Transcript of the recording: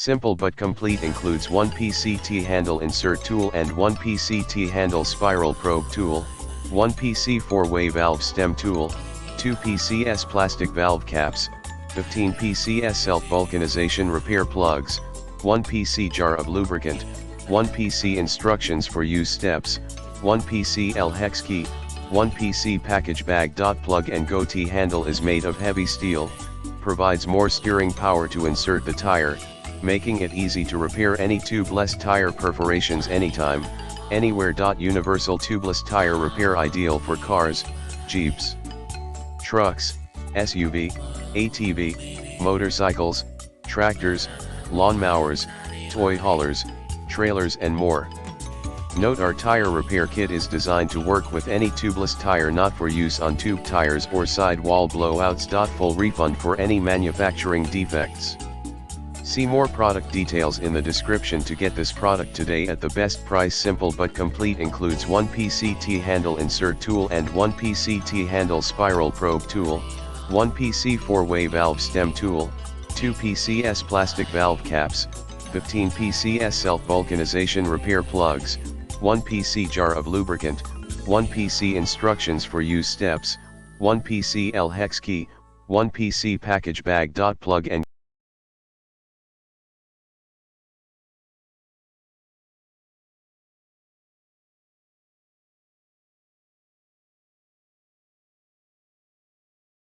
Simple but complete includes 1 PCT handle insert tool and 1 PCT handle spiral probe tool, 1 PC 4-way valve stem tool, 2 PCS plastic valve caps, 15 PCS self-vulcanization repair plugs, 1 PC jar of lubricant, 1 PC instructions for use steps, 1 PC L hex key, 1 PC package bag. Plug and go T-handle is made of heavy steel, provides more steering power to insert the tire, making it easy to repair any tubeless tire perforations anytime, anywhere. Universal tubeless tire repair ideal for cars, Jeeps, trucks, SUV, ATV, motorcycles, tractors, lawn mowers, toy haulers, trailers and more. Note: our tire repair kit is designed to work with any tubeless tire, not for use on tube tires or sidewall blowouts. Full refund for any manufacturing defects. See more product details in the description to get this product today at the best price. Simple but complete includes 1 PCT handle insert tool and 1 PCT handle spiral probe tool, 1 PC 4-way valve stem tool, 2 PCS plastic valve caps, 15 PCS self-vulcanization repair plugs, 1 PC jar of lubricant, 1 PC instructions for use steps, 1 PC L hex key, 1 PC package bag. Plug and